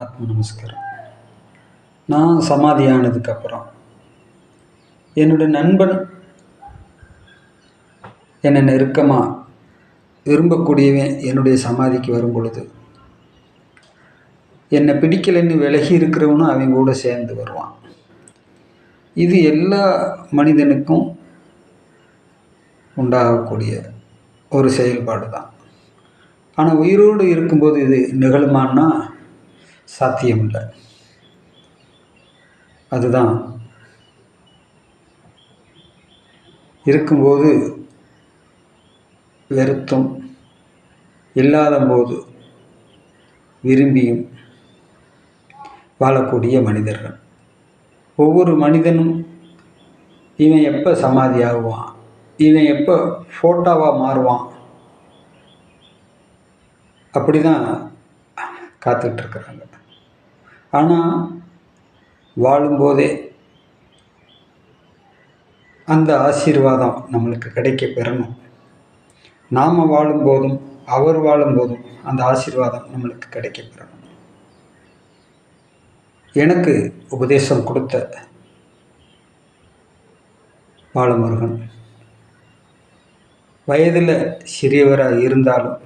ஆத்ம நமஸ்காரம். நான் சமாதி ஆனதுக்கப்புறம் என்னுடைய நண்பன் என்னை நெருக்கமாக விரும்பக்கூடியவன் என்னுடைய சமாதிக்கு வரும் பொழுது என்னை பிடிக்கலைன்னு விலகி இருக்கிறவனும் அவங்க கூட சேர்ந்து வருவான். இது எல்லா மனிதனுக்கும் உண்டாகக்கூடிய ஒரு செயல்பாடு தான். ஆனால் உயிரோடு இருக்கும்போது இது நிகழுமான்னா சாத்தியமில்லை. அதுதான் இருக்கும்போது வெறுத்தும் இல்லாத போது விரும்பியும் வாழக்கூடிய மனிதர்கள். ஒவ்வொரு மனிதனும் இவன் எப்போ சமாதி ஆகுவான், இவன் எப்போ ஃபோட்டோவாக மாறுவான், அப்படி தான் காத்துட்ருக்குறாங்க. ஆனால் வாழும்போதே அந்த ஆசீர்வாதம் நம்மளுக்கு கிடைக்க பெறணும். நாம் வாழும்போதும் அவர் வாழும்போதும் அந்த ஆசீர்வாதம் நம்மளுக்கு கிடைக்க பெறணும். எனக்கு உபதேசம் கொடுத்த பாலமுருகன் வயதில் சிறியவராக இருந்தாலும்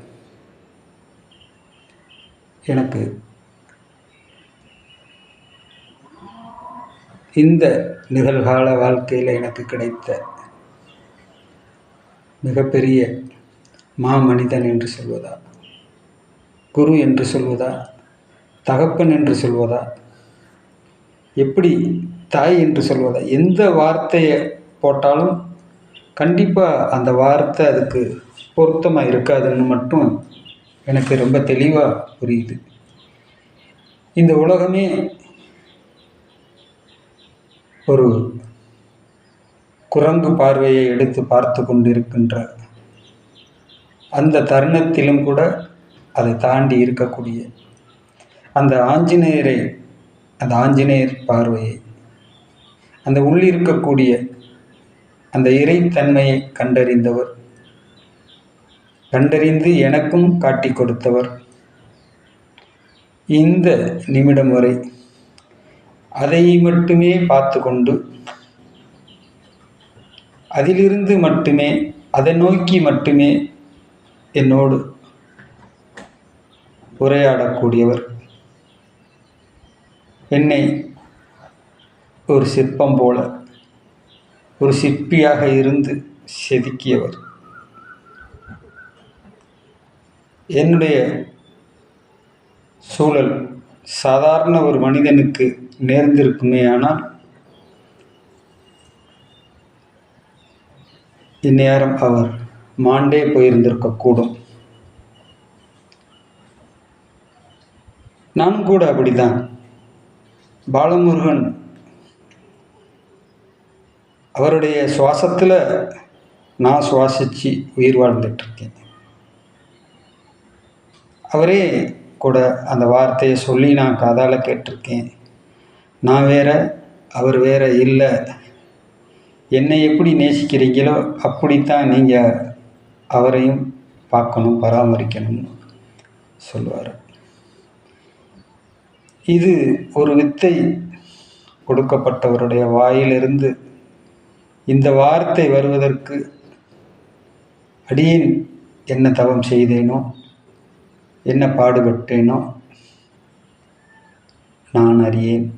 எனக்கு இந்த நிகழ்கால வாழ்க்கையில் எனக்கு கிடைத்த மிகப்பெரிய மாமனிதன் என்று சொல்வதா, குரு என்று சொல்வதா, தகப்பன் என்று சொல்வதா, எப்படி தாய் என்று சொல்வதா, எந்த வார்த்தையை போட்டாலும் கண்டிப்பாக அந்த வார்த்தை அதுக்கு பொருத்தமாக இருக்காதுன்னு மட்டும் எனக்கு ரொம்ப தெளிவாக புரியுது. இந்த உலகமே ஒரு குரங்கு பார்வையை எடுத்து பார்த்து கொண்டிருக்கின்ற அந்த தருணத்திலும் கூட அதை தாண்டி இருக்கக்கூடிய அந்த ஆஞ்சநேயர் பார்வையை, அந்த உள்ளிருக்கக்கூடிய அந்த இறைத்தன்மையை கண்டறிந்து எனக்கும் காட்டி கொடுத்தவர். இந்த நிமிடம் வரை அதை மட்டுமே பார்த்து கொண்டு அதிலிருந்து மட்டுமே அதை நோக்கி மட்டுமே என்னோடு உரையாடக்கூடியவர். என்னை ஒரு சிற்பம் போல ஒரு சிற்பியாக இருந்து செதுக்கியவர். என்னுடைய சூழல் சாதாரண ஒரு மனிதனுக்கு நேர்ந்திருக்குமே ஆனால் இந்நேரம் அவர் மாண்டே போயிருந்திருக்கக்கூடும். நானும் கூட அப்படிதான். பாலமுருகன் அவருடைய சுவாசத்தில் நான் சுவாசித்து உயிர் வாழ்ந்துட்டுருக்கேன். அவரே கூட அந்த வார்த்தையை சொல்லி நான் காதால் கேட்டிருக்கேன். நான் வேற அவர் வேற இல்லை, என்னை எப்படி நேசிக்கிறீங்களோ அப்படித்தான் நீங்கள் அவரையும் பார்க்கணும், பராமரிக்கணும்னு சொல்லுவார். இது ஒரு வித்தை கொடுக்கப்பட்டவருடைய வாயிலிருந்து இந்த வார்த்தை வருவதற்கு அடியேன் என்ன தவம் செய்தேனோ, என்ன பாடுபட்டேனோ நான் அறியேன்.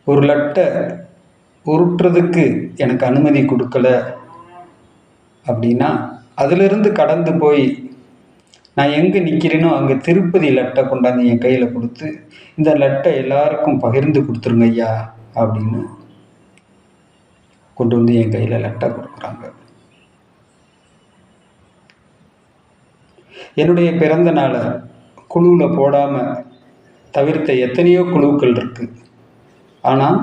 ஒரு லட்டை உருட்டுறதுக்கு எனக்கு அனுமதி கொடுக்கல அப்படின்னா அதிலிருந்து கடந்து போய் நான் எங்கே நிற்கிறேனோ அங்கே திருப்பதி லட்டை கொண்டாந்து என் கையில் கொடுத்து இந்த லட்டை எல்லாருக்கும் பகிர்ந்து கொடுத்துருங்க ஐயா அப்படின்னு கொண்டு வந்து என் கையில் லட்டை கொடுக்குறாங்க. என்னுடைய பிறந்த நாளை குழுவில் போடாமல் தவிர்த்த எத்தனையோ குழுக்கள் இருக்குது. ஆனால்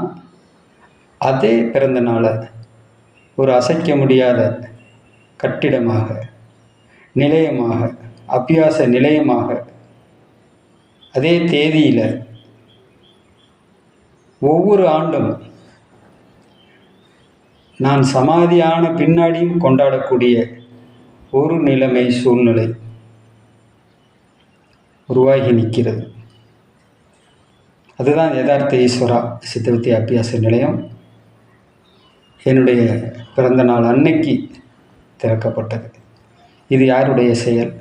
அதே பிறந்த நாளை ஒரு அசைக்க முடியாத கட்டிடமாக, நிலையமாக, அபியாச நிலையமாக அதே தேதியில் ஒவ்வொரு ஆண்டும் நான் சமாதியான பின்னாடியும் கொண்டாடக்கூடிய ஒரு நிலைமை, சூழ்நிலை உருவாகி நிற்கிறது. அதுதான் யதார்த்த ஈஸ்வரா சித்தவித்தை அபியாச நிலையம். என்னுடைய பிறந்த நாள் அன்னைக்கு திறக்கப்பட்டது. இது யாருடைய செயல்?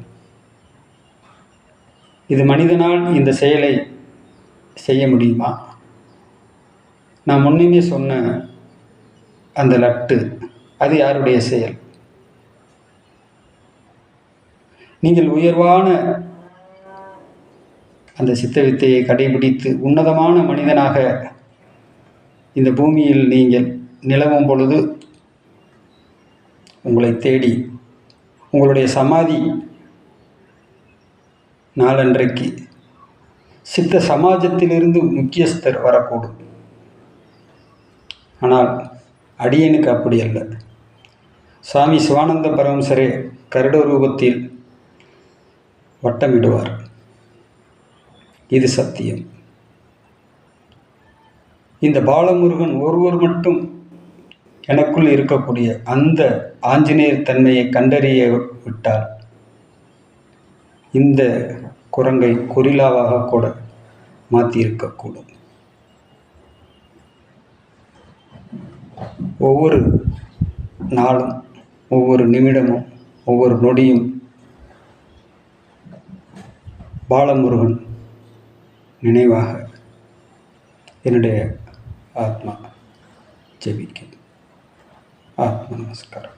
இது மனிதனால் இந்த செயலை செய்ய முடியுமா? நான் முன்னுமே சொன்ன அந்த லட்டு, அது யாருடைய செயல்? நீங்கள் உயர்வான அந்த சித்த வித்தையை கடைபிடித்து உன்னதமான மனிதனாக இந்த பூமியில் நீங்கள் நிலவும் பொழுது உங்களை தேடி உங்களுடைய சமாதி நாளன்றைக்கு சித்த சமாஜத்திலிருந்து முக்கியஸ்தர் வரக்கூடும். ஆனால் அடியனுக்கு அப்படி அல்ல. சுவாமி சிவானந்த பரமசரே கருட ரூபத்தில் வட்டமிடுவார். இது சத்தியம். இந்த பாலமுருகன் ஒருவர் மட்டும் எனக்குள் இருக்கக்கூடிய அந்த ஆஞ்சநேயர் தன்மையை கண்டறிய விட்டால் இந்த குரங்கை கொரில்லாவாக கூட மாற்றியிருக்கக்கூடும். ஒவ்வொரு நாளும், ஒவ்வொரு நிமிடமும், ஒவ்வொரு நொடியும் பாலமுருகன் நினைவாக என்னுடைய ஆத்மா ஜெபிக்கும். ஆத்மா நமஸ்காரம்.